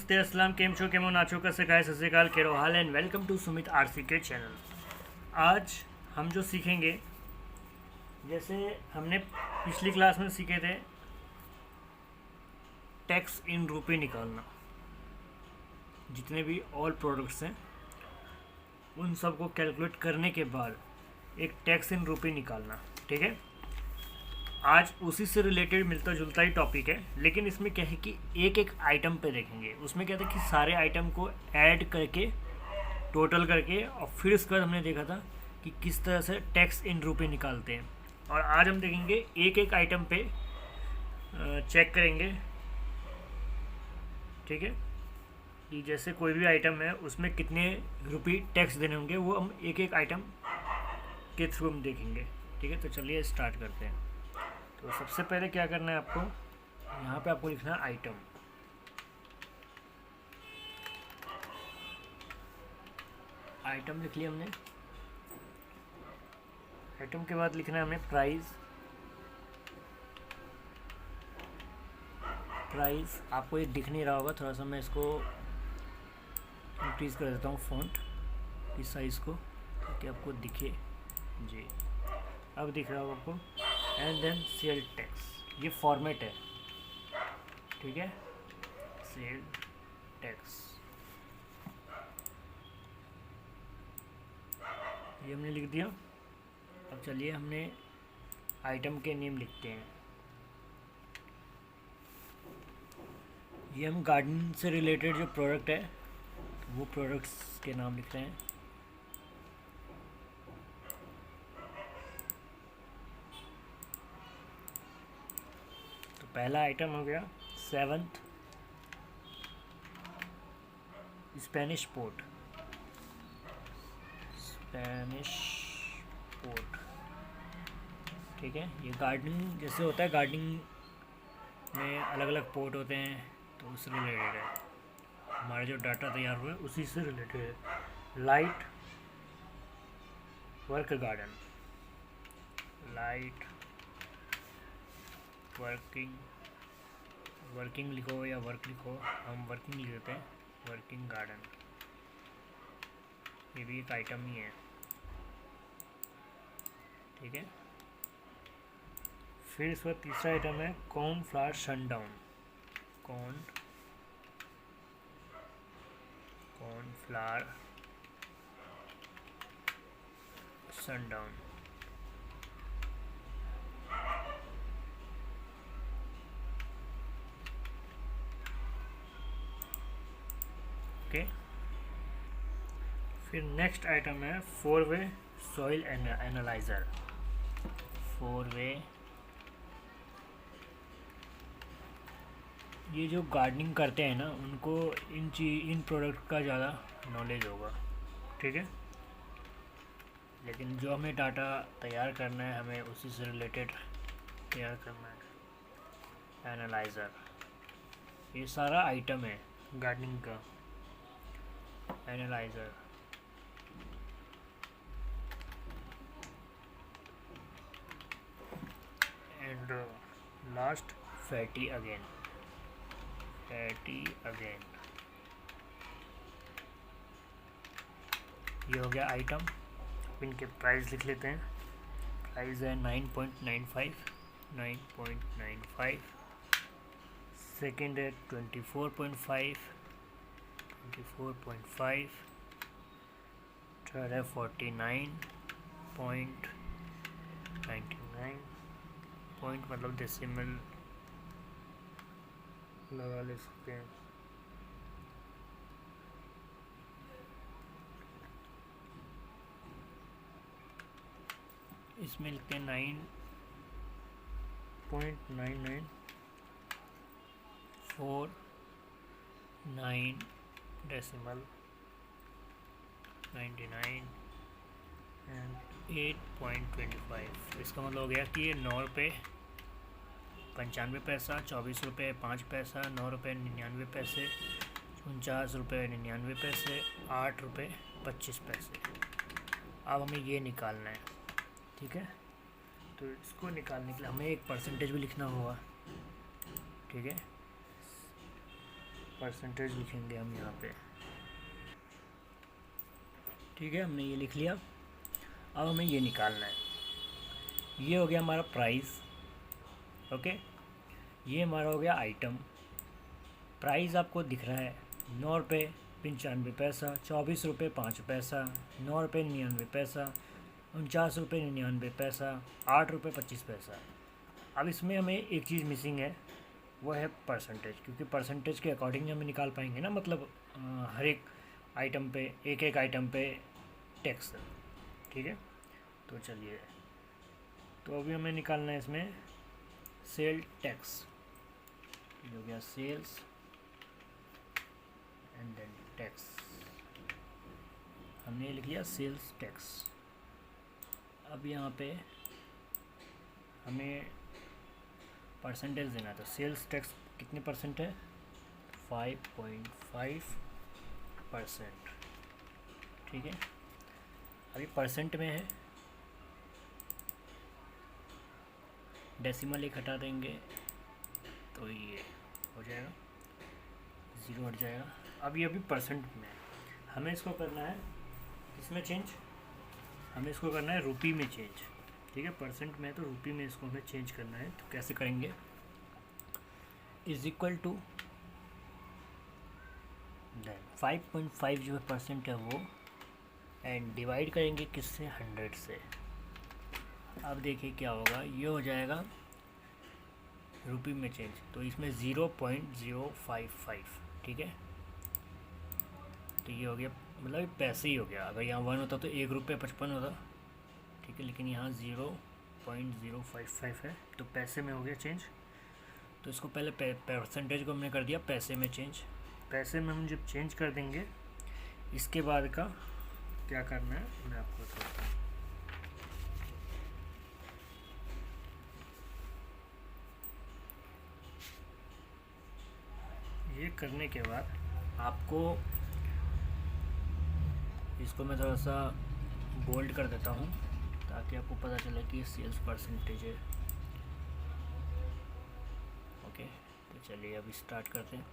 नमस्ते अस्सलाम केम छो केमो नाचो का सत श्री अकाल केरो हाल and welcome to Sumit RC के चैनल। आज हम जो सीखेंगे, जैसे हमने पिछली क्लास में सीखे थे टैक्स इन रुपए निकालना। जितने भी ऑल प्रोडक्ट्स हैं उन सबको कैलकुलेट करने के बाद एक टैक्स इन रुपए निकालना। ठीक है, आज उसी से रिलेटेड मिलता जुलता ही टॉपिक है, लेकिन इसमें क्या है कि एक एक आइटम पे देखेंगे। उसमें क्या था कि सारे आइटम को ऐड करके टोटल करके और फिर उसके बाद हमने देखा था कि किस तरह से टैक्स इन रुपए निकालते हैं। और आज हम देखेंगे एक एक आइटम पे चेक करेंगे। ठीक है, कि जैसे कोई भी आइटम है उसमें कितने रुपये टैक्स देने होंगे, वो हम एक एक आइटम के थ्रू हम देखेंगे। ठीक है, तो चलिए स्टार्ट करते हैं। तो सबसे पहले क्या करना है आपको, यहाँ पे आपको लिखना है आइटम। आइटम लिख लिया हमने। आइटम के बाद लिखना है हमें प्राइस। प्राइस आपको ये दिख नहीं रहा होगा, थोड़ा सा मैं इसको इंक्रीज कर देता हूँ फ़ॉन्ट की साइज़ को ताकि आपको दिखे। जी, अब दिख रहा होगा आपको। एंड देन सेल टैक्स, ये फॉर्मेट है। ठीक है, सेल टैक्स ये हमने लिख दिया। अब चलिए हमने आइटम के नेम लिखते हैं। ये हम गार्डन से रिलेटेड जो प्रोडक्ट है वो प्रोडक्ट्स के नाम लिख रहे हैं। तो पहला आइटम हो गया 7th Spanish port. Spanish port, ठीक है। ये गार्डनिंग जैसे होता है, गार्डनिंग में अलग अलग पोर्ट होते हैं, तो उससे रिलेटेड है। हमारा जो डाटा तैयार हुआ है उसी से रिलेटेड है। Light work garden, light working लिखो या वर्क लिखो, हम वर्किंग लिख देते हैं। वर्किंग गार्डन, ये भी एक आइटम ही है। ठीक है, फिर इसका तीसरा आइटम है cornflour sundown. Cornflour sundown, okay. फिर नेक्स्ट आइटम है 4-वे सॉइल एनालाइजर। 4-वे, ये जो गार्डनिंग करते हैं ना उनको इन प्रोडक्ट का ज़्यादा नॉलेज होगा। ठीक है, लेकिन जो हमें डाटा तैयार करना है हमें उसी से रिलेटेड तैयार करना है। एनालाइज़र, ये सारा आइटम है गार्डनिंग का। Analyser, and last fatty again. ये हो गया आइटम। इनके प्राइस लिख लेते हैं। प्राइस है 9.95। सेकेंड है 24.5। थर्ड है 49.99 पॉइंट, मतलब डेसिमल लगा ले सकते हैं। इसमें लिखते हैं 9.9949 डेसिमल 99 एंड 8.25। इसका मतलब हो गया कि ये 9 रुपये 95 पैसा, 24 रुपये 5 पैसा, 9 रुपये 99 पैसे, 49 रुपये 99 पैसे, 8 रुपये 25 पैसे। अब हमें ये निकालना है। ठीक है, तो इसको निकालने के लिए हमें एक परसेंटेज भी लिखना होगा। ठीक है, परसेंटेज लिखेंगे हम यहाँ पे। ठीक है, हमने ये लिख लिया। अब हमें ये निकालना है। ये हो गया हमारा प्राइस। ओके, ये हमारा हो गया आइटम। प्राइस आपको दिख रहा है 9 रुपये 95 पैसा, 24 रुपये 5 पैसा, 9 रुपये 99 पैसा, 49 रुपये 99 पैसा, 8 रुपये 25 पैसा। अब इसमें हमें एक चीज़ मिसिंग है, वो है परसेंटेज, क्योंकि परसेंटेज के अकॉर्डिंग हमें निकाल पाएंगे ना, मतलब हर एक आइटम पे, एक एक आइटम पे टैक्स। ठीक है, तो चलिए, तो अभी हमें निकालना है इसमें सेल टैक्स। ये हो गया सेल्स एंड देन टैक्स। हमने लिख लिया सेल्स टैक्स। अब यहाँ पे हमें परसेंटेज देना है, तो सेल्स टैक्स कितने परसेंट है? 5.5%। ठीक है, अभी परसेंट में है, डेसिमल एक हटा देंगे तो ये हो जाएगा, 0 हट जाएगा। अब ये अभी परसेंट में है, हमें इसको करना है किसमें चेंज? हमें इसको करना है रुपी में चेंज। ठीक है, परसेंट में है तो रुपी में इसको हमें चेंज करना है। तो कैसे करेंगे? इज इक्वल टू 5.5 जो है परसेंट है वो, एंड डिवाइड करेंगे किससे? 100 से। अब देखिए क्या होगा, ये हो जाएगा रुपी में चेंज, तो इसमें 0.055। ठीक है, तो ये हो गया, मतलब पैसे ही हो गया। अगर यहाँ 1 होता तो 1 रुपये 55 होता। ठीक है, लेकिन यहाँ 0.055 है, तो पैसे में हो गया चेंज। तो इसको पहले परसेंटेज को हमने कर दिया पैसे में चेंज। पैसे में हम जब चेंज कर देंगे, इसके बाद का क्या करना है मैं आपको बताता हूँ। ये करने के बाद आपको, इसको मैं थोड़ा सा बोल्ड कर देता हूँ ताकि आपको पता चले कि सेल्स परसेंटेज है। ओके, तो चलिए अभी स्टार्ट करते हैं।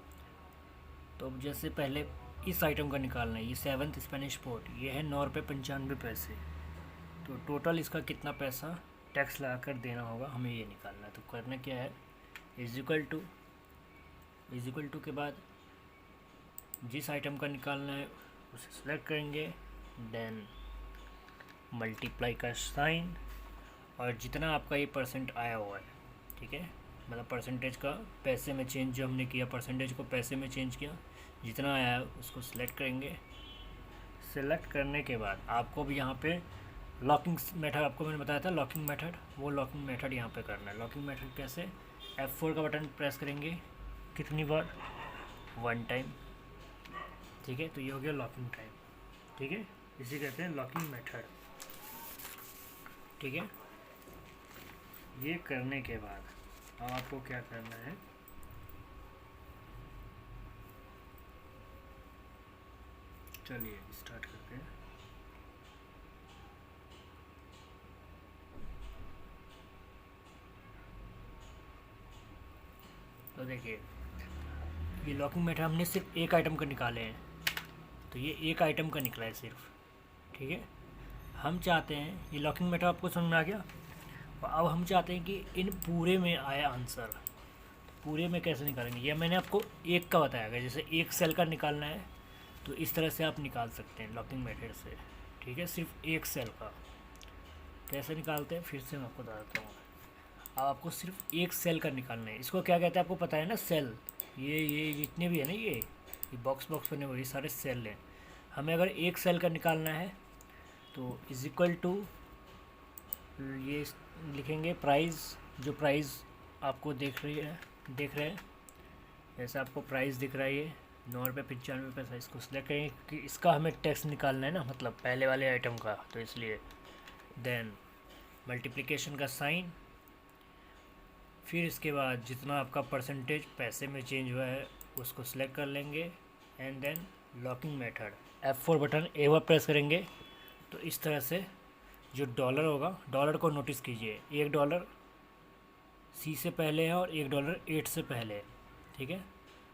तो अब जैसे पहले इस आइटम का निकालना है, ये 7th स्पेनिश पोर्ट, ये है 9 रुपये 95 पैसे। तो टोटल इसका कितना पैसा टैक्स लगा कर देना होगा, हमें ये निकालना है। तो करना क्या है, इज इक्वल टू के बाद जिस आइटम का निकालना है उसे सेलेक्ट करेंगे, देन मल्टीप्लाई का साइन, और जितना आपका ये परसेंट आया हुआ है, ठीक है, मतलब परसेंटेज का पैसे में चेंज जो हमने किया, परसेंटेज को पैसे में चेंज किया, जितना आया है उसको सिलेक्ट करेंगे। सेलेक्ट करने के बाद आपको भी यहाँ पे लॉकिंग मेथड, आपको मैंने बताया था लॉकिंग मेथड, वो लॉकिंग मेथड यहाँ पे करना है। लॉकिंग मेथड कैसे? F4 का बटन प्रेस करेंगे, कितनी बार? 1 टाइम। ठीक है, तो ये हो गया लॉकिंग टाइम। ठीक है, इसे कहते हैं लॉकिंग मेथड। ठीक है, ये करने के बाद अब आपको क्या करना है, चलिए स्टार्ट करते हैं। तो देखिए, ये लॉकिंग मेथड हमने सिर्फ एक आइटम का निकाले हैं, तो ये एक आइटम का निकला है सिर्फ। ठीक है, हम चाहते हैं, ये लॉकिंग मेथड आपको समझ में आ गया। और अब हम चाहते हैं कि इन पूरे में आया आंसर, पूरे में कैसे निकालेंगे, ये मैंने आपको एक का बताया गया। जैसे एक सेल का निकालना है तो इस तरह से आप निकाल सकते हैं लॉकिंग मेथड से। ठीक है, सिर्फ एक सेल का कैसे निकालते हैं फिर से मैं आपको बताता हूँ। अब आपको सिर्फ एक सेल का निकालना है। इसको क्या कहते हैं आपको पता है ना? सेल। ये जितने भी है ना, ये बॉक्स बने हुए, ये सारे सेल हैं। हमें अगर एक सेल का निकालना है तो इज इक्वल टू, ये लिखेंगे प्राइस, जो प्राइस आपको देख रहे हैं, जैसे आपको प्राइस दिख रहा है ये 9 रुपये 95 पैसा, इसको सिलेक्ट करेंगे कि इसका हमें टैक्स निकालना है ना, मतलब पहले वाले आइटम का, तो इसलिए देन मल्टीप्लिकेशन का साइन, फिर इसके बाद जितना आपका परसेंटेज पैसे में चेंज हुआ है उसको सिलेक्ट कर लेंगे, and then locking method F4 button एक बार प्रेस करेंगे तो इस तरह से जो डॉलर होगा, डॉलर को नोटिस कीजिए, $1 C से पहले है और $1 8 से पहले है। ठीक है,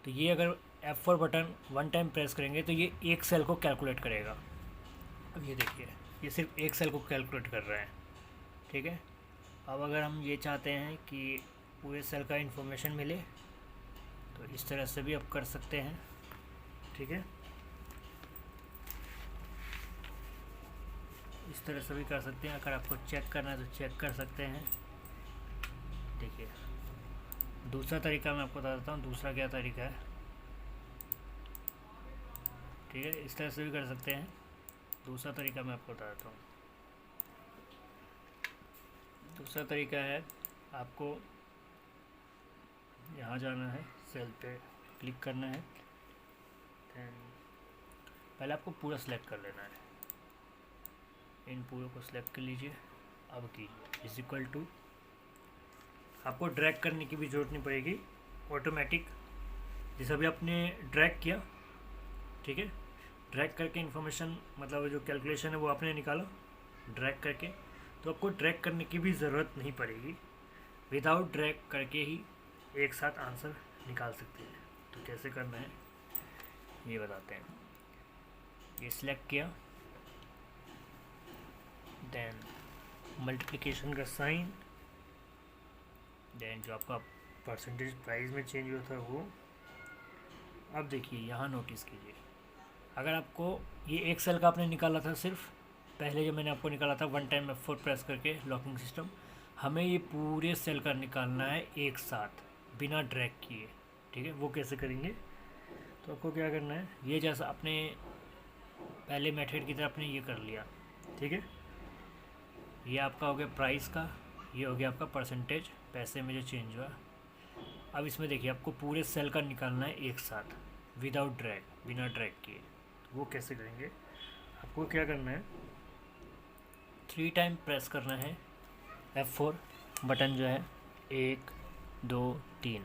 तो ये अगर F4 button one time press करेंगे तो ये एक सेल को कैलकुलेट करेगा। अब ये देखिए, ये सिर्फ एक सेल को कैलकुलेट कर रहा है, ठीक है। अब अगर हम ये चाहते हैं कि पूरे सेल का इन्फॉर्मेशन मिले तो इस तरह से भी आप कर सकते हैं, ठीक है। इस तरह से भी कर सकते हैं। अगर आपको चेक करना है तो चेक कर सकते हैं। देखिए दूसरा तरीका मैं आपको बता देता हूँ। दूसरा क्या तरीका है, ठीक है, इस तरह से भी कर सकते हैं। दूसरा तरीका मैं आपको बता देता हूँ। दूसरा तरीका है, आपको यहाँ जाना है, सेल पे क्लिक करना है, देन पहले आपको पूरा सेलेक्ट कर लेना है। इन पूरे को सिलेक्ट कर लीजिए। अब कीजिए इज इक्वल टू, आपको ड्रैग करने की भी ज़रूरत नहीं पड़ेगी, ऑटोमेटिक जैसे अभी आपने ड्रैग किया, ठीक है, ड्रैग करके इन्फॉर्मेशन मतलब जो कैलकुलेशन है वो आपने निकाला ड्रैग करके, तो आपको ड्रैग करने की भी ज़रूरत नहीं पड़ेगी। विदाउट ड्रैग करके ही एक साथ आंसर निकाल सकते हैं। तो कैसे करना है ये बताते हैं। ये सिलेक्ट किया, देन मल्टीप्लिकेशन का साइन, देन जो आपका परसेंटेज प्राइस में चेंज हुआ था वो। अब देखिए यहाँ नोटिस कीजिए, अगर आपको ये एक सेल का आपने निकाला था सिर्फ पहले जो मैंने आपको निकाला था वन टाइम F4 प्रेस करके लॉकिंग सिस्टम, हमें ये पूरे सेल का निकालना है एक साथ बिना ड्रैग किए, ठीक है। वो कैसे करेंगे, तो आपको क्या करना है, ये जैसा आपने पहले मेथड की तरह आपने ये कर लिया, ठीक है। ये आपका हो गया प्राइस का, ये हो गया आपका परसेंटेज पैसे में जो चेंज हुआ। अब इसमें देखिए आपको पूरे सेल का निकालना है एक साथ विदाउट ड्रैग, बिना ड्रैग किए। तो वो कैसे करेंगे, आपको क्या करना है, 3 टाइम प्रेस करना है F4 बटन जो है, 1 2 3,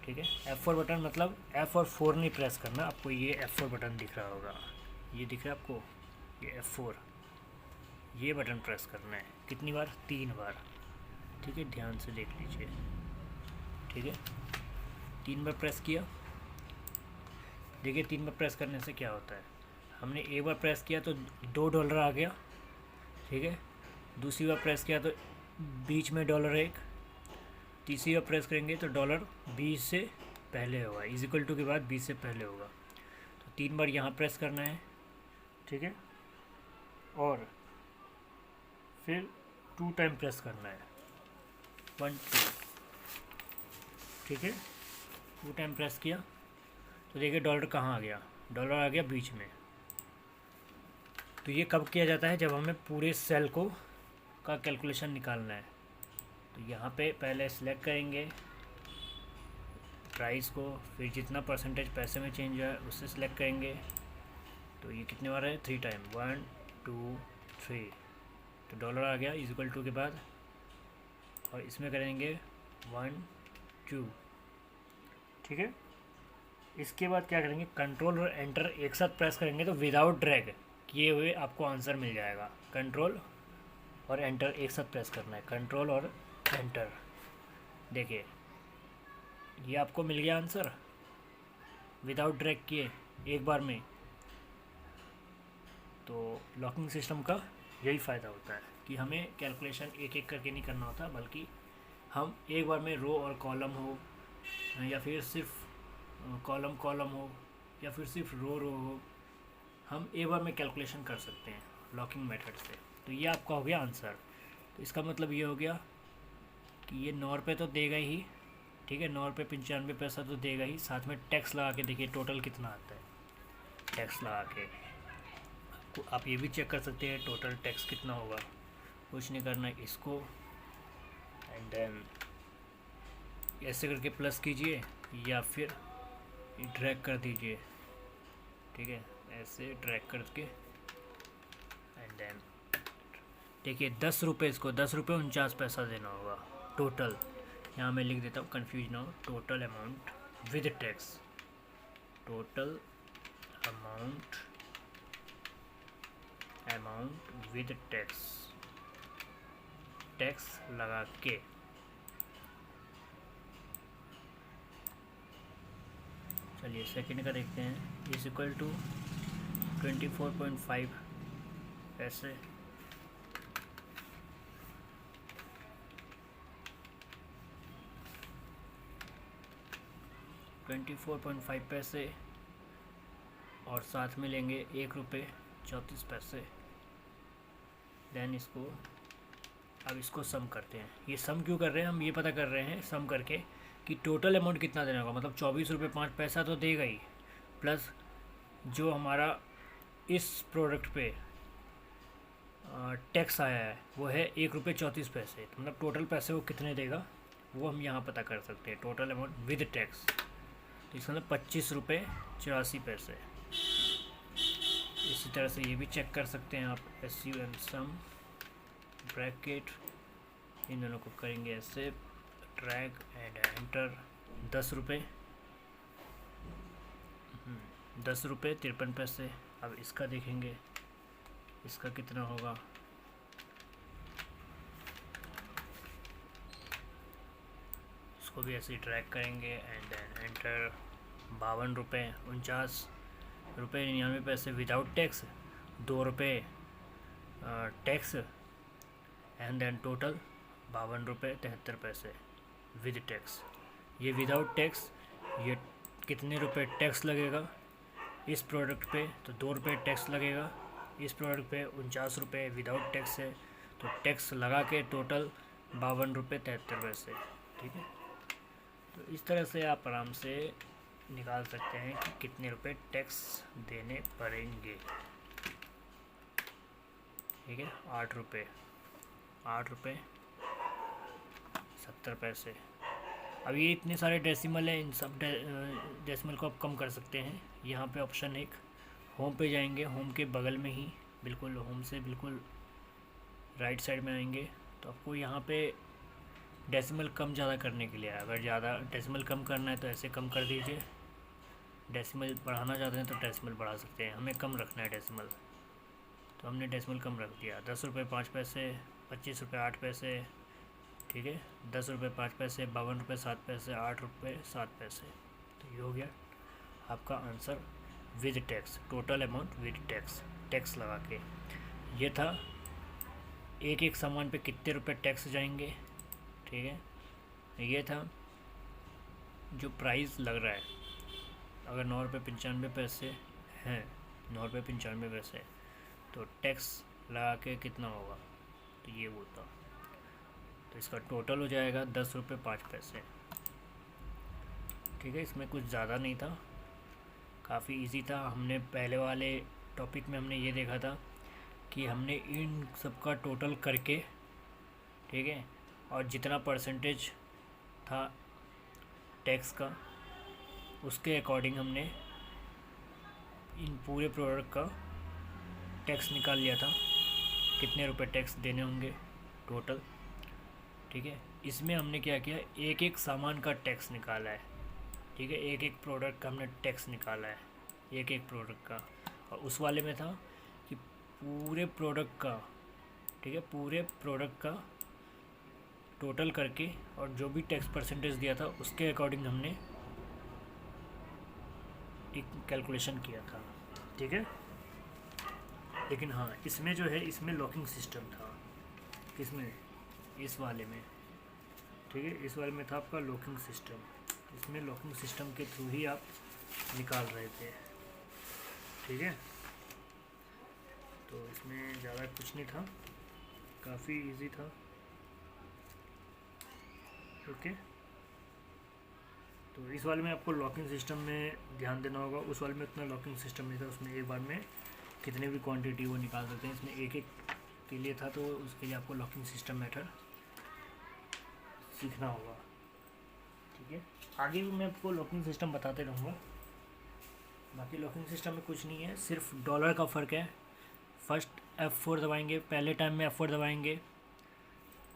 ठीक है। F4 बटन मतलब F और 4 नहीं प्रेस करना, आपको ये F4 बटन दिख रहा होगा, ये दिख रहा है आपको, ये F4, ये बटन प्रेस करना है। कितनी बार, 3 बार, ठीक है। ध्यान से देख लीजिए, ठीक है। 3 बार प्रेस किया। देखिए 3 बार प्रेस करने से क्या होता है, हमने एक बार प्रेस किया तो $2 आ गया, ठीक है। दूसरी बार प्रेस किया तो बीच में $1, तीसरी बार प्रेस करेंगे तो $20 से पहले होगा, इज इक्वल टू के बाद 20 से पहले होगा। तो 3 बार यहाँ प्रेस करना है, ठीक है, और फिर 2 टाइम प्रेस करना है, 1 2, ठीक है। 2 टाइम प्रेस किया तो देखिए डॉलर कहाँ आ गया, डॉलर आ गया बीच में। तो ये कब किया जाता है, जब हमें पूरे सेल को का कैलकुलेशन निकालना है। तो यहाँ पे पहले सिलेक्ट करेंगे प्राइस को, फिर जितना परसेंटेज पैसे में चेंज हुआ है उससे सिलेक्ट करेंगे। तो ये कितने बार है, 3 टाइम, 1 2 3, तो डॉलर आ गया इज इक्वल टू के बाद, और इसमें करेंगे 1 2, ठीक है। इसके बाद क्या करेंगे, कंट्रोल और एंटर एक साथ प्रेस करेंगे तो विदाउट ड्रैग किए हुए आपको आंसर मिल जाएगा। कंट्रोल और एंटर एक साथ प्रेस करना है, कंट्रोल और एंटर। देखिए ये आपको मिल गया आंसर विदाउट ड्रैग किए एक बार में। तो लॉकिंग सिस्टम का यही फ़ायदा होता है कि हमें कैलकुलेशन एक एक करके नहीं करना होता, बल्कि हम एक बार में रो और कॉलम हो, या फिर सिर्फ कॉलम हो, या फिर सिर्फ रो हो, हम एक बार में कैलकुलेशन कर सकते हैं लॉकिंग मेथड से। तो ये आपका हो गया आंसर। तो इसका मतलब ये हो गया कि ये $9 तो देगा ही, ठीक है, $9 95 पैसा तो देगा ही, साथ में टैक्स लगा के देखिए टोटल कितना आता है। टैक्स लगा के आप ये भी चेक कर सकते हैं टोटल टैक्स कितना होगा। कुछ नहीं करना है, इसको एंड देन ऐसे करके प्लस कीजिए या फिर ड्रैग कर दीजिए, ठीक है, ऐसे ड्रैग करके एंड देन देखिए ₹10, इसको ₹10.49 देना होगा टोटल। यहाँ मैं लिख देता हूँ, कंफ्यूज ना हो, total amount with tax, total amount with tax, tax लगा के चलिए सेकंड का देखते हैं। इज इक्वल टू 24.5 पैसे। $24.5 और साथ में लेंगे ₹1.34। देन इसको अब इसको सम करते हैं। ये सम क्यों कर रहे हैं हम, ये पता कर रहे हैं सम करके कि टोटल अमाउंट कितना देना होगा। मतलब ₹24.05 तो देगा ही, प्लस जो हमारा इस प्रोडक्ट पे टैक्स आया है वो है ₹1.34। तो मतलब टोटल पैसे वो कितने देगा वो हम यहाँ पता कर सकते हैं, टोटल अमाउंट विद टैक्स। तो इसका मतलब ₹25.84। इसी तरह से ये भी चेक कर सकते हैं आप। SUM सम ब्रैकेट, इन दोनों को करेंगे ऐसे, ड्रैग एंड एंटर। ₹10, ₹10.53। अब इसका देखेंगे, इसका कितना होगा। इसको भी ऐसे ही ड्रैग करेंगे and then enter. ₹52.49 without tax, ₹2 tax and then total ₹52.73 with tax. ये विदाउट टैक्स, ये कितने रुपए टैक्स लगेगा इस प्रोडक्ट पे, तो ₹2 टैक्स लगेगा। इस प्रोडक्ट पे ₹49 विदाउट टैक्स है, तो टैक्स लगा के टोटल ₹52.73। ठीक है, तो इस तरह से आप आराम से निकाल सकते हैं कि कितने रुपए टैक्स देने पड़ेंगे। ठीक है, ₹8.70। अब ये इतने सारे डेसिमल हैं, इन सब डेसिमल को आप कम कर सकते हैं। यहाँ पे ऑप्शन एक, होम पे जाएंगे, होम के बगल में ही बिल्कुल, होम से बिल्कुल राइट साइड में आएंगे तो आपको यहाँ पे डेसिमल कम ज़्यादा करने के लिए, अगर ज़्यादा डेसिमल कम करना है तो ऐसे कम कर दीजिए, डेसिमल बढ़ाना चाहते हैं तो डेसिमल बढ़ा सकते हैं। हमें कम रखना है डेसिमल, तो हमने डेसिमल कम रख दिया। ₹10.05, ₹25.08। ठीक है, ₹10.05, ₹52.07, ₹8.07। तो ये हो गया आपका answer with tax, total amount with tax, tax लगा के। ये था एक एक सामान पे कितने रुपए टैक्स जाएंगे। ठीक है, ये था जो प्राइस लग रहा है। अगर ₹9.95 हैं, ₹9.95, तो टैक्स लगा के कितना होगा, तो ये वो था। तो इसका टोटल हो जाएगा ₹10.05। ठीक है, इसमें कुछ ज़्यादा नहीं था, काफ़ी इजी था। हमने पहले वाले टॉपिक में हमने ये देखा था कि हमने इन सब का टोटल करके, ठीक है, और जितना परसेंटेज था टैक्स का उसके अकॉर्डिंग हमने इन पूरे प्रोडक्ट का टैक्स निकाल लिया था, कितने रुपए टैक्स देने होंगे टोटल। ठीक है, इसमें हमने क्या किया, एक एक सामान का टैक्स निकाला है। ठीक है, एक एक प्रोडक्ट का हमने टैक्स निकाला है, एक एक प्रोडक्ट का। और उस वाले में था कि पूरे प्रोडक्ट का, ठीक है, पूरे प्रोडक्ट का टोटल करके और जो भी टैक्स परसेंटेज दिया था उसके अकॉर्डिंग हमने एक कैलकुलेशन किया था। ठीक है, लेकिन हाँ, इसमें जो है, इसमें लॉकिंग सिस्टम था। किसमें, इस वाले में। ठीक है, इस वाले में था आपका लॉकिंग सिस्टम। इसमें लॉकिंग सिस्टम के थ्रू ही आप निकाल रहे थे। ठीक है, तो इसमें ज़्यादा कुछ नहीं था, काफ़ी इजी था। ओके, तो इस वाले में आपको लॉकिंग सिस्टम में ध्यान देना होगा। उस वाले में उतना लॉकिंग सिस्टम नहीं था, उसमें एक बार में कितने भी क्वांटिटी वो निकाल सकते हैं। इसमें एक एक के लिए था, तो उसके लिए आपको लॉकिंग सिस्टम मेथड सीखना होगा। ठीक है, आगे भी मैं आपको लॉकिंग सिस्टम बताते रहूँगा। बाकी लॉकिंग सिस्टम में कुछ नहीं है, सिर्फ डॉलर का फ़र्क है। फर्स्ट F4 दबाएंगे, पहले टाइम में F4 दबाएंगे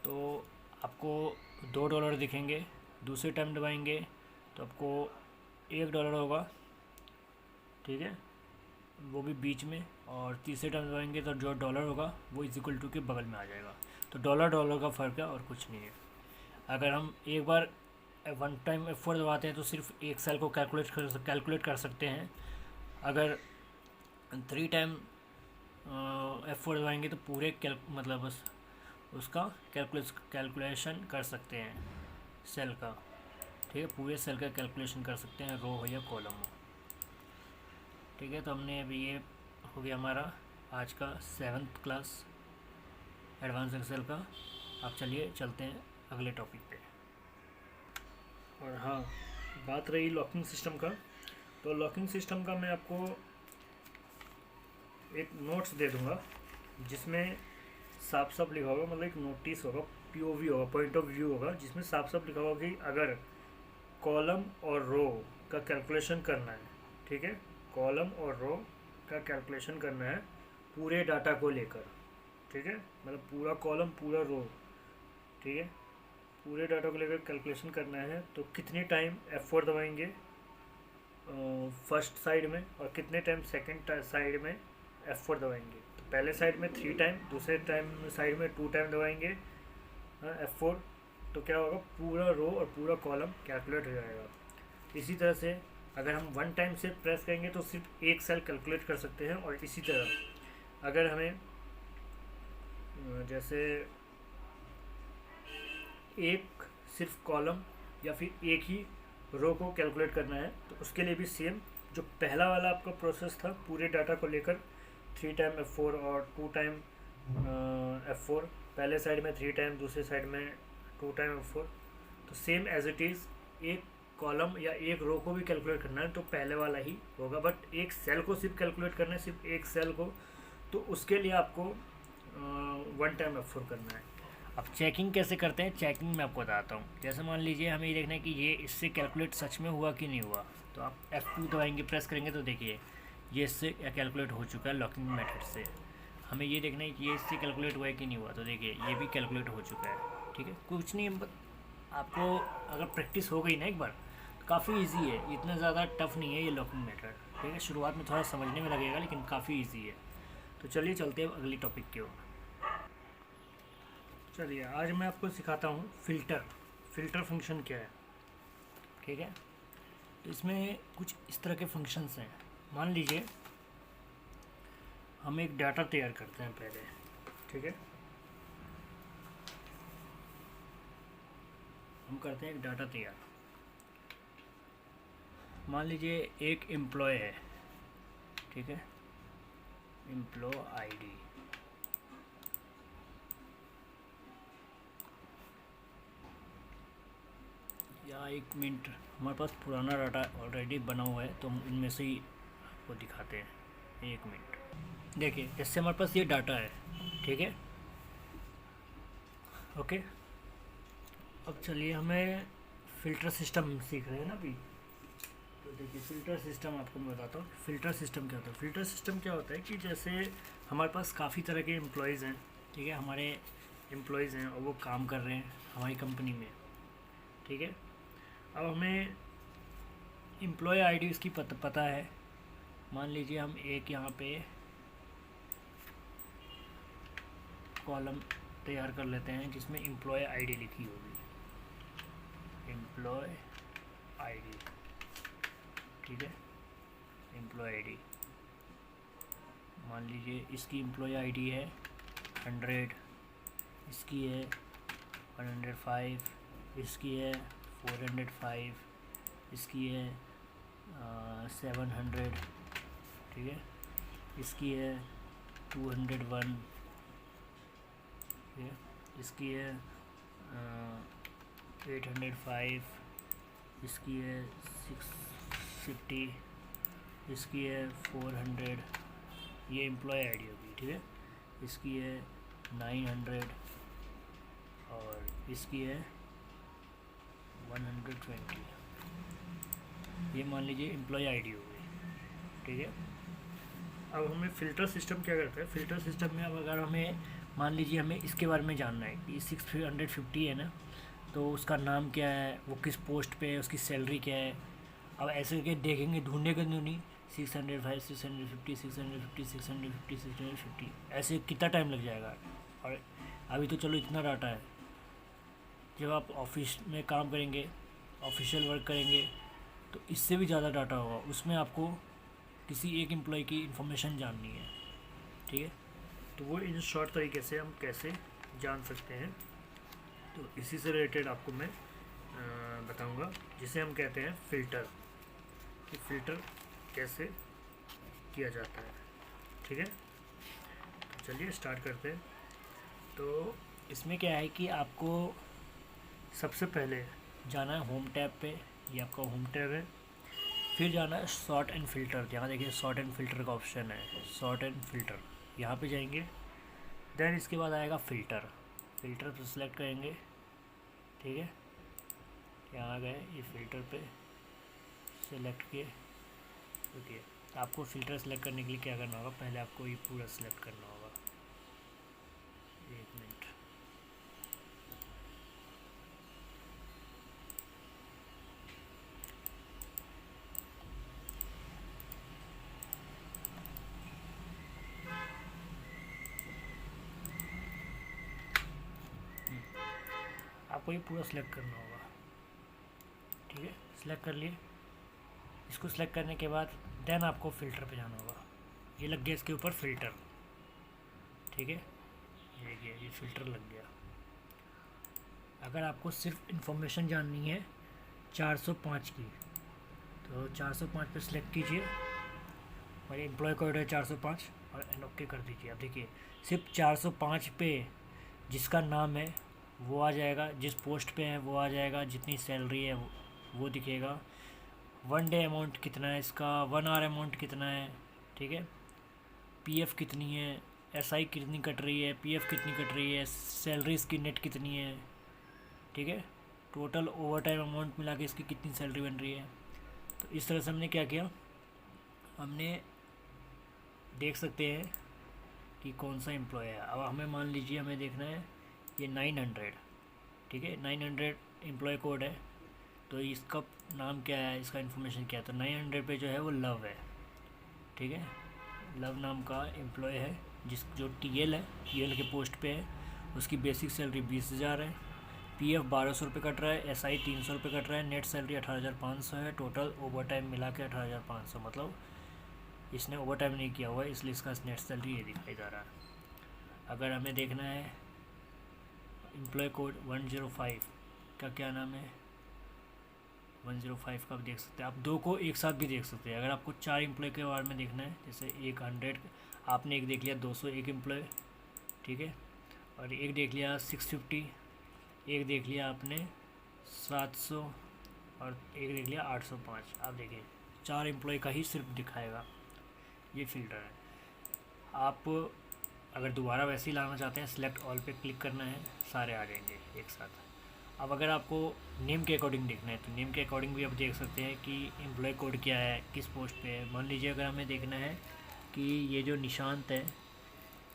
तो आपको $2 दिखेंगे। दूसरे टाइम दबाएंगे तो आपको $1 होगा। ठीक है, वो भी बीच में। और तीसरे टाइम दबाएंगे तो जो डॉलर होगा वो इक्वल टू के बगल में आ जाएगा। तो डॉलर का फ़र्क है और कुछ नहीं है। अगर हम एक बार वन टाइम F4 दबाते हैं तो सिर्फ एक सेल को कैलकुलेट कर सकते हैं। अगर 3 टाइम F4 दबाएंगे तो पूरे मतलब बस उसका कैलकुलेशन कर सकते हैं सेल का, ठीक है, पूरे सेल का कैलकुलेशन कर सकते हैं, रो हो या कॉलम हो। ठीक है, तो हमने अभी ये हो गया हमारा आज का 7th क्लास एडवांस एक्सेल का। अब चलिए चलते हैं अगले टॉपिक पे। और हाँ, बात रही लॉकिंग सिस्टम का, तो लॉकिंग सिस्टम का मैं आपको एक नोट्स दे दूँगा जिसमें साफ साफ लिखा होगा, मतलब एक नोटिस होगा, POV होगा, पॉइंट ऑफ व्यू होगा, जिसमें साफ साफ लिखा होगा कि अगर कॉलम और रो का कैलकुलेशन करना है, ठीक है, कॉलम और रो का कैलकुलेशन करना है पूरे डाटा को लेकर, ठीक है, मतलब पूरा कॉलम पूरा रो, ठीक है, पूरे डाटा को लेकर कैलकुलेशन करना है तो कितने टाइम F4 दबाएंगे फर्स्ट साइड में और कितने टाइम सेकंड साइड में F4 दबाएंगे। तो पहले साइड में 3 टाइम, दूसरे टाइम साइड में 2 टाइम दबाएंगे F4, तो क्या होगा, पूरा रो और पूरा कॉलम कैलकुलेट हो जाएगा। इसी तरह से अगर हम 1 टाइम से प्रेस करेंगे तो सिर्फ एक सेल कैलकुलेट कर सकते हैं। और इसी तरह अगर हमें जैसे एक सिर्फ कॉलम या फिर एक ही रो को कैलकुलेट करना है तो उसके लिए भी सेम जो पहला वाला आपका प्रोसेस था पूरे डाटा को लेकर 3 टाइम F4 और 2 टाइम F4, पहले साइड में 3 टाइम, दूसरे साइड में 2 टाइम F4, तो सेम एज इट इज़ एक कॉलम या एक रो को भी कैलकुलेट करना है तो पहले वाला ही होगा, बट एक सेल को सिर्फ कैलकुलेट करना है, सिर्फ एक सेल को, तो उसके लिए आपको 1 टाइम F4 करना है। अब चेकिंग कैसे करते हैं, चेकिंग मैं आपको बताता हूँ। जैसे मान लीजिए हमें ये देखना है कि ये इससे कैलकुलेट सच में हुआ कि नहीं हुआ, तो आप F2 दबाएंगे, प्रेस करेंगे तो देखिए ये इससे कैलकुलेट हो चुका है लॉकिंग मेथड से। हमें ये देखना है कि ये इससे कैलकुलेट हुआ है कि नहीं हुआ, तो देखिए ये भी कैलकुलेट हो चुका है, ठीक है। कुछ नहीं, आपको अगर प्रैक्टिस हो गई ना एक बार तो काफ़ी ईजी है, इतना ज़्यादा टफ नहीं है ये लॉकिंग मेथड, ठीक है। शुरुआत में थोड़ा समझने में लगेगा लेकिन काफ़ी ईजी है। तो चलिए चलते हैं अगली टॉपिक की ओर। चलिए आज मैं आपको सिखाता हूँ फ़िल्टर फंक्शन क्या है, ठीक है। तो इसमें कुछ इस तरह के फंक्शंस हैं। मान लीजिए हम एक डाटा तैयार करते हैं पहले, ठीक है, हम करते हैं एक डाटा तैयार। मान लीजिए एक एम्प्लॉय है, ठीक है, एम्प्लॉय ID, या 1 मिनट, हमारे पास पुराना डाटा ऑलरेडी बना हुआ है तो हम इनमें से ही आपको दिखाते हैं। 1 मिनट, देखिए इससे हमारे पास ये डाटा है, ठीक है, ओके। अब चलिए हमें फ़िल्टर सिस्टम सीख रहे हैं ना अभी, तो देखिए फ़िल्टर सिस्टम आपको मैं बताता हूँ। फ़िल्टर सिस्टम क्या होता है, फ़िल्टर सिस्टम क्या होता है कि जैसे हमारे पास काफ़ी तरह के एम्प्लॉयज़ हैं, ठीक है, हमारे एम्प्लॉयज़ हैं और वो काम कर रहे हैं हमारी कंपनी में, ठीक है। अब हमें एम्प्लॉय ID उसकी पता है। मान लीजिए हम एक यहाँ पे कॉलम तैयार कर लेते हैं जिसमें एम्प्लॉय ID लिखी होगी, एम्प्लॉय ID, ठीक है, एम्प्लॉय ID। मान लीजिए इसकी एम्प्लॉय ID है 100, इसकी है 105, इसकी है 405, इसकी है 700, ठीक है, इसकी है 201, ठीक है, इसकी है 805, इसकी है 650, इसकी है 400, ये एम्प्लॉय ID होगी, ठीक है, इसकी है 900 और इसकी है 120, ये मान लीजिए एम्प्लॉय ID हो गई, ठीक है। अब हमें फ़िल्टर सिस्टम क्या करता है, फ़िल्टर सिस्टम में अब अगर हमें मान लीजिए हमें इसके बारे में जानना है कि 650 है ना, तो उसका नाम क्या है, वो किस पोस्ट पे है, उसकी सैलरी क्या है। अब ऐसे करके देखेंगे, ढूंढेंगे क्यों नहीं, 605, 650, 650, 650, 650, ऐसे कितना टाइम लग जाएगा। और अभी तो चलो इतना डाटा है, जब आप ऑफिस में काम करेंगे ऑफिशियल वर्क करेंगे तो इससे भी ज़्यादा डाटा होगा, उसमें आपको किसी एक एम्प्लॉय की इन्फॉर्मेशन जाननी है, ठीक है। तो वो इन शॉर्ट तरीके से हम कैसे जान सकते हैं, तो इसी से रिलेटेड आपको मैं बताऊंगा, जिसे हम कहते हैं फ़िल्टर, कि फ़िल्टर कैसे किया जाता है, ठीक है। तो चलिए स्टार्ट करते हैं। तो इसमें क्या है कि आपको सबसे पहले जाना है होम टैब पे, ये आपका होम टैब है। फिर जाना है सॉर्ट एंड फ़िल्टर, यहाँ देखिए सॉर्ट एंड फ़िल्टर का ऑप्शन है, सॉर्ट एंड फ़िल्टर, यहाँ पे जाएंगे। देन इसके बाद आएगा फ़िल्टर, फ़िल्टर पर सिलेक्ट करेंगे, ठीक है। यहाँ आ गए, ये फ़िल्टर पे सिलेक्ट किए। ओके, आपको फ़िल्टर सेलेक्ट करने के लिए क्या करना होगा, पहले आपको ये पूरा सिलेक्ट करना होगा। एक मिनट, आपको ये पूरा सिलेक्ट करना होगा, ठीक है। सिलेक्ट कर लिए, इसको सिलेक्ट करने के बाद देन आपको फ़िल्टर पे जाना होगा। ये लग गया इसके ऊपर फ़िल्टर, ठीक है। ये देखिए ये फ़िल्टर लग गया। अगर आपको सिर्फ इन्फॉर्मेशन जाननी है 405 की, तो 405 पे सिलेक्ट कीजिए, और एम्प्लॉय कोड है 405 और एंड ओके कर दीजिए। अब देखिए सिर्फ 405 पे जिसका नाम है वो आ जाएगा, जिस पोस्ट पे है वो आ जाएगा, जितनी सैलरी है वो दिखेगा, 1 डे अमाउंट कितना है इसका, 1 आवर अमाउंट कितना है, ठीक है। पीएफ कितनी है, एसआई कितनी कट रही है, पीएफ कितनी कट रही है, सैलरी इसकी नेट कितनी है, ठीक है। टोटल ओवर टाइम अमाउंट मिला के इसकी कितनी सैलरी बन रही है। तो इस तरह से हमने क्या किया, हमने देख सकते हैं कि कौन सा एम्प्लॉय है। अब हमें मान लीजिए हमें देखना है ये 900, ठीक है, 900 एम्प्लॉय कोड है, तो इसका नाम क्या है, इसका इन्फॉर्मेशन क्या है। तो 900 पे जो है वो लव है, ठीक है, लव नाम का एम्प्लॉय है, जो टीएल है, टीएल के पोस्ट पे है। उसकी बेसिक सैलरी 20,000 है, पीएफ 1200 रुपये कट रहा है, एसआई 300 रुपये कट रहा है, नेट सैलरी 18,500 है, टोटल ओवर टाइम मिला के 18,500, मतलब इसने ओवर टाइम नहीं किया हुआ है, इसलिए इसका नेट सैलरी ये दिखाई जा रहा है। अगर हमें देखना है एम्प्लॉय कोड 105 का क्या नाम है, 105 का भी देख सकते हैं आप, दो को एक साथ भी देख सकते हैं। अगर आपको 4 एम्प्लॉय के बारे में देखना है, जैसे 100 आपने एक देख लिया 201 एम्प्लॉय, ठीक है, और एक देख लिया 650, एक देख लिया आपने 700, और एक देख लिया 805। आप देखिए 4 एम्प्लॉय का ही सिर्फ दिखाएगा, ये फ़िल्टर है। आप अगर दोबारा वैसे ही लाना चाहते हैं, सिलेक्ट ऑल पे क्लिक करना है, सारे आ जाएंगे एक साथ। अब अगर आपको नेम के अकॉर्डिंग देखना है, तो नेम के अकॉर्डिंग भी आप देख सकते हैं कि एम्प्लॉय कोड क्या है, किस पोस्ट पे है। मान लीजिए अगर हमें देखना है कि ये जो निशांत है,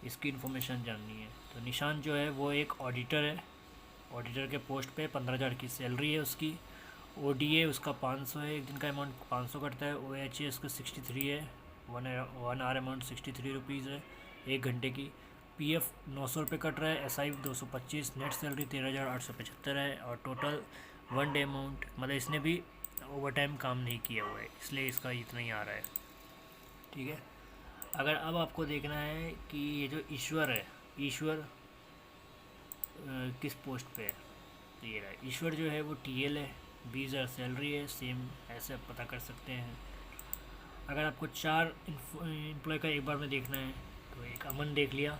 इसकी इन्फॉर्मेशन जाननी है, तो निशांत जो है वो एक ऑडिटर है, ऑडिटर के पोस्ट पे 15,000 की सैलरी है उसकी, ओडीए उसका 500 है, एक दिन का अमाउंट 500 कटता है, ओएचए उसका 63 है, 1 आवर अमाउंट 63 रुपीज़ है 1 घंटे की, पीएफ 900 रुपये कट रहा है, एसआई 225, नेट सैलरी 13,875 है, और टोटल 1 डे अमाउंट, मतलब इसने भी ओवर टाइम काम नहीं किया हुआ है, इसलिए इसका इतना ही आ रहा है, ठीक है। अगर अब आपको देखना है कि ये जो ईश्वर है, ईश्वर किस पोस्ट पे है, तो ये रहा ईश्वर जो है वो टीएल है, 20,000 सैलरी है, सेम ऐसे आप पता कर सकते हैं। अगर आपको 4 एम्प्लॉय का एक बार में देखना है, तो एक अमन देख लिया,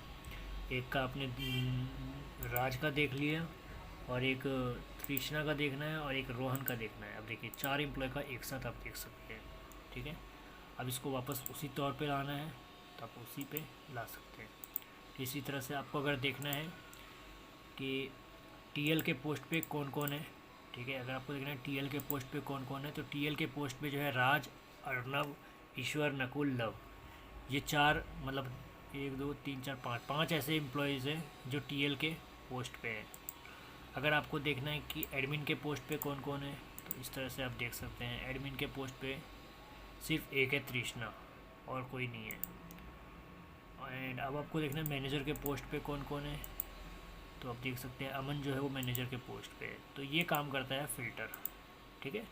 एक का आपने राज का देख लिया, और एक कृष्णा का देखना है, और एक रोहन का देखना है। अब देखिए 4 एम्प्लॉय का एक साथ आप देख सकते हैं, ठीक है। अब इसको वापस उसी तौर पे लाना है, तो आप उसी पे ला सकते हैं। इसी तरह से आपको अगर देखना है कि टीएल के पोस्ट पे कौन कौन है, ठीक है, अगर आपको देखना है टीएल के पोस्ट पे कौन कौन है, तो टीएल के पोस्ट पे जो है राज, अर्नब, ईश्वर, नकुल, लव, ये 4, मतलब 1 2 3 4 5 ऐसे एम्प्लॉयज़ हैं जो टीएल के पोस्ट पे है। अगर आपको देखना है कि एडमिन के पोस्ट पे कौन कौन है, तो इस तरह से आप देख सकते हैं। एडमिन के पोस्ट पे सिर्फ एक है, तृष्णा, और कोई नहीं है। एंड अब आपको देखना है मैनेजर के पोस्ट पे कौन कौन है, तो आप देख सकते हैं अमन जो है वो मैनेजर के पोस्ट पे है। तो ये काम करता है फ़िल्टर, ठीक है,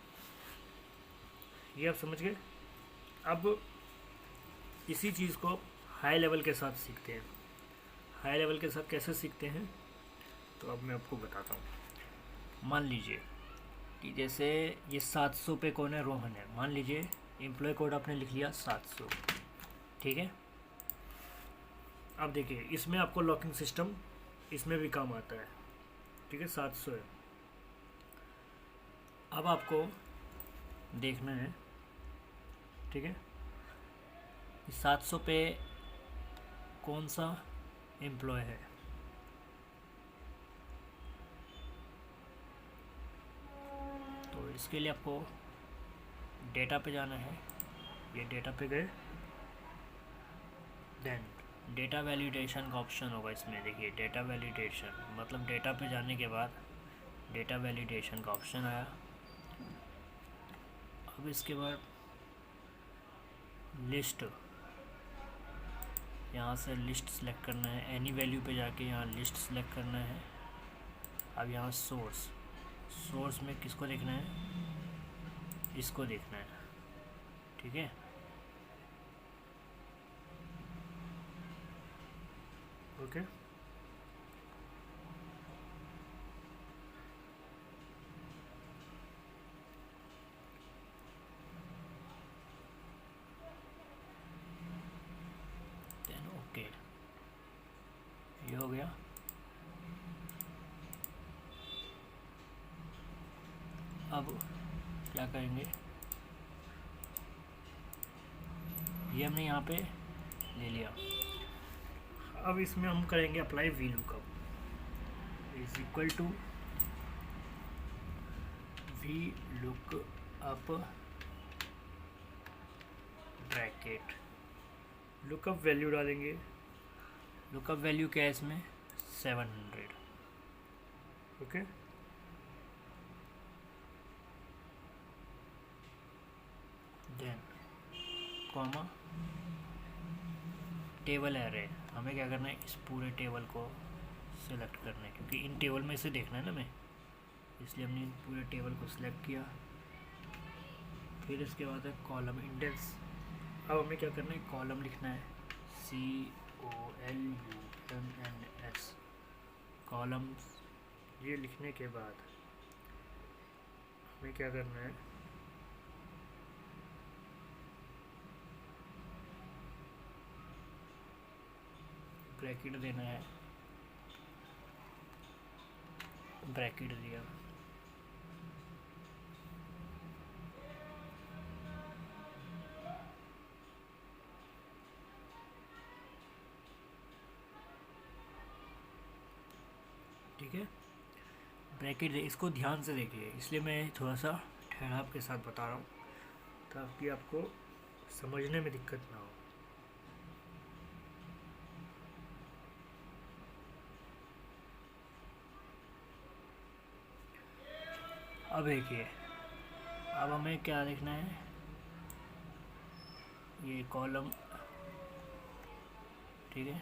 ये आप समझ गए। अब इसी चीज़ को हाई लेवल के साथ सीखते हैं। हाई लेवल के साथ कैसे सीखते हैं, तो अब मैं आपको बताता हूँ। मान लीजिए कि जैसे ये 700 पे कौन है, रोहन है। मान लीजिए एम्प्लॉय कोड आपने लिख लिया 700, ठीक है। अब देखिए इसमें आपको लॉकिंग सिस्टम इसमें भी काम आता है, ठीक है। 700 है। अब आपको देखना है, ठीक है, 700 पे कौन सा एम्प्लॉय है। तो इसके लिए आपको डेटा पे जाना है। ये डेटा पे गए, देन डेटा वैलिडेशन का ऑप्शन होगा इसमें। देखिए डेटा वैलिडेशन मतलब डेटा पे जाने के बाद डेटा वैलिडेशन का ऑप्शन आया। अब इसके बाद लिस्ट, यहाँ से लिस्ट सेलेक्ट करना है। एनी वैल्यू पे जाके यहाँ लिस्ट सेलेक्ट करना है। अब यहाँ सोर्स में किसको देखना है, इसको देखना है, ठीक है। ओके, देन ओके, ये हो गया। अब क्या करेंगे, ये हमने यहाँ पे ले लिया। अब इसमें हम करेंगे apply v lookup is equal to v look up bracket, lookup value डालेंगे। लुकअप वैल्यू क्या है इसमें, 700, okay. Then comma table array, हमें क्या करना है, इस पूरे टेबल को सिलेक्ट करना है, क्योंकि इन टेबल में से देखना है ना हमें, इसलिए हमने पूरे टेबल को सिलेक्ट किया। फिर इसके बाद है कॉलम इंडेक्स। अब हमें क्या करना है, कॉलम लिखना है, COLUMNS कॉलम्स। ये लिखने के बाद हमें क्या करना है, ब्रैकेट देना है, ब्रैकेट दिया। ठीक है, ब्रैकेट दे, इसको ध्यान से देखिए, इसलिए मैं थोड़ा सा ठहराव के साथ बता रहा हूँ ताकि आपको समझने में दिक्कत ना हो। अब देखिए, अब हमें क्या देखना है, ये कॉलम, ठीक है,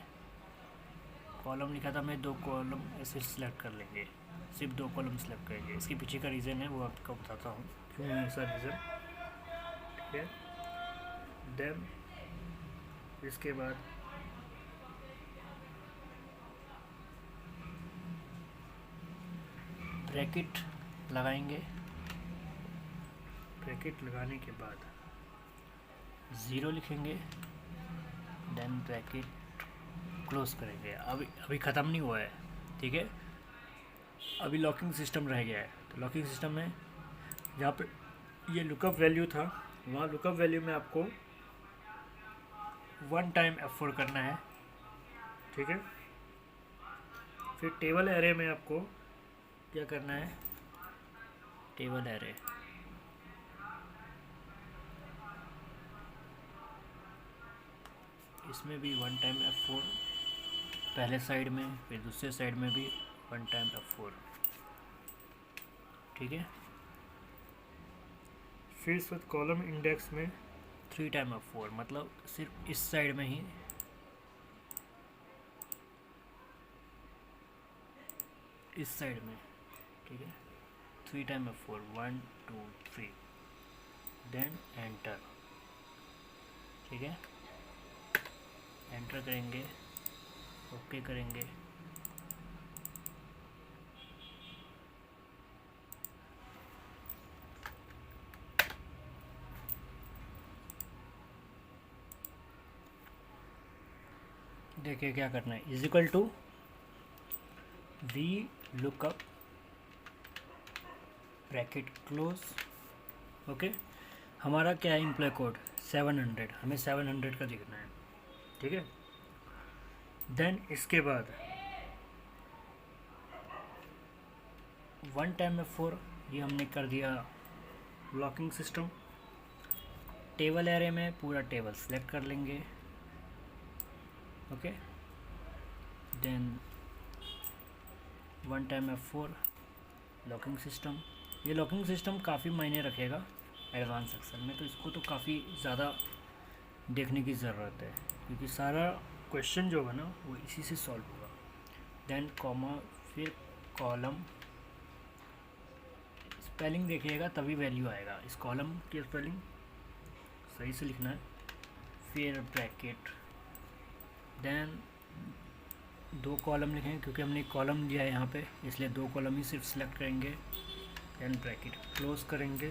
कॉलम लिखा था, मैं 2 कॉलम ऐसे सिलेक्ट कर लेंगे, सिर्फ 2 कॉलम सिलेक्ट करेंगे। इसके पीछे का रीज़न है वो आपको बताता हूँ क्यों है ऐसा रीज़न, ठीक है। देन इसके बाद ब्रैकेट लगाएंगे। ब्रैकेट लगाने के बाद 0 लिखेंगे, देन ब्रैकेट क्लोज करेंगे। अभी ख़त्म नहीं हुआ है, ठीक है, अभी लॉकिंग सिस्टम रह गया है। तो लॉकिंग सिस्टम में जहाँ पे ये लुकअप वैल्यू था, वहाँ लुकअप वैल्यू में आपको 1 टाइम F4 करना है, ठीक है। फिर टेबल एरे में आपको क्या करना है, टेबल एरे, इसमें भी 1 टाइम F4 पहले साइड में, फिर दूसरे साइड में भी 1 टाइम F4, ठीक है। फिर इस वक्त कॉलम इंडेक्स में 3 टाइम F4, मतलब सिर्फ इस साइड में ही, इस साइड में, ठीक है, 3 टाइम F4, 1 2 3, देन एंटर। ठीक है, एंटर करेंगे, ओके करेंगे। देखिए क्या करना है, is equal to v lookup bracket close. Okay, हमारा क्या है एम्प्लॉय कोड 700, हमें 700 का दिखना है। ठीक है, देन इसके बाद 1 टाइम F4, ये हमने कर दिया लॉकिंग सिस्टम। टेबल एरे में पूरा टेबल सेलेक्ट कर लेंगे। Okay, then 1 time F4 locking system. ये लॉकिंग सिस्टम काफ़ी मायने रखेगा एडवांस एक्सेल में, तो इसको तो काफ़ी ज़्यादा देखने की ज़रूरत है, क्योंकि सारा क्वेश्चन जो होगा ना वो इसी से सॉल्व होगा। देन कॉमा, फिर कॉलम। स्पेलिंग देखिएगा तभी वैल्यू आएगा, इस कॉलम की स्पेलिंग सही से लिखना है। फिर ब्रैकेट, देन 2 कॉलम लिखेंगे, क्योंकि हमने एक कॉलम दिया है यहाँ पे, इसलिए 2 कॉलम ही सिर्फ सेलेक्ट करेंगे। देन ब्रैकेट क्लोज करेंगे,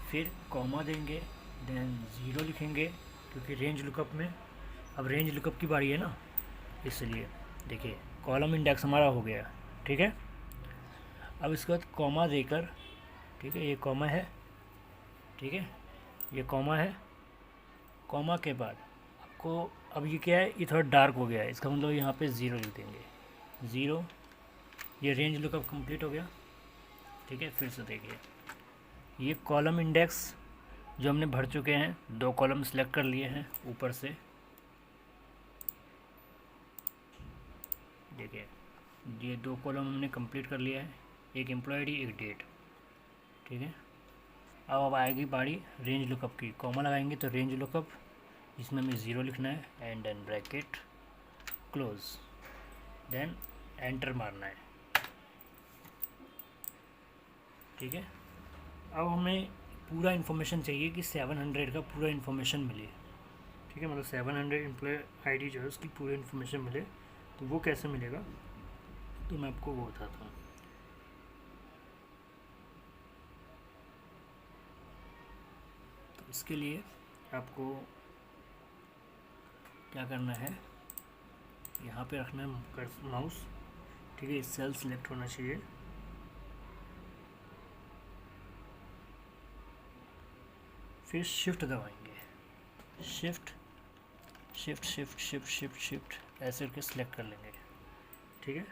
फिर कॉमा देंगे, देन 0 लिखेंगे, क्योंकि रेंज लुकअप में अब रेंज लुकअप की बारी है ना, इसलिए। देखिए कॉलम इंडेक्स हमारा हो गया। ठीक है, अब इसके बाद कॉमा देकर, ठीक है, ये कॉमा है, ठीक है, ये कॉमा है। कॉमा के बाद आपको अब ये क्या है, ये थोड़ा डार्क हो गया है, इसका मतलब यहाँ पे 0 लिख देंगे, 0। ये रेंज लुकअप कंप्लीट हो गया। ठीक है, फिर से देखिए, ये कॉलम इंडेक्स जो हमने भर चुके हैं, 2 कॉलम सेलेक्ट कर लिए हैं ऊपर से। देखिए ये 2 कॉलम हमने कंप्लीट कर लिया है, एक एम्प्लॉय आईडी, एक डेट। ठीक है, अब आएगी बारी रेंज लुकअप की। कॉमा लगाएंगे तो रेंज लुकअप, इसमें हमें 0 लिखना है, and then bracket close, then enter मारना है। ठीक है, अब हमें पूरा इन्फॉर्मेशन चाहिए कि 700 का पूरा इन्फॉर्मेशन मिले। ठीक है, मतलब 700 एम्प्लॉय आईडी जो है उसकी पूरी इन्फॉर्मेशन मिले, तो वो कैसे मिलेगा, तो मैं आपको वो बताता हूँ। तो इसके लिए आपको क्या करना है, यहाँ पे रखना है माउस। ठीक है, सेल सिलेक्ट होना चाहिए, फिर शिफ्ट दबाएंगे, shift shift shift shift shift shift ऐसे करके सिलेक्ट कर लेंगे। ठीक है,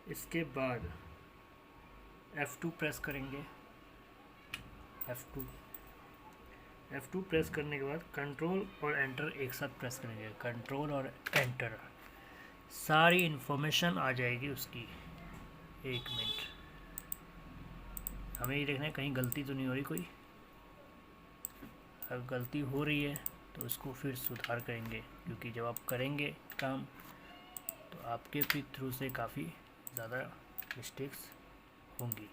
इसके बाद F2 प्रेस करेंगे, F2 प्रेस करने के बाद कंट्रोल और एंटर एक साथ प्रेस करेंगे, कंट्रोल और एंटर, सारी इन्फॉर्मेशन आ जाएगी उसकी। 1 मिनट, हमें ये देखना है कहीं गलती तो नहीं हो रही कोई। अगर गलती हो रही है तो उसको फिर सुधार करेंगे, क्योंकि जब आप करेंगे काम तो आपके भी थ्रू से काफ़ी ज़्यादा मिस्टेक्स होंगी।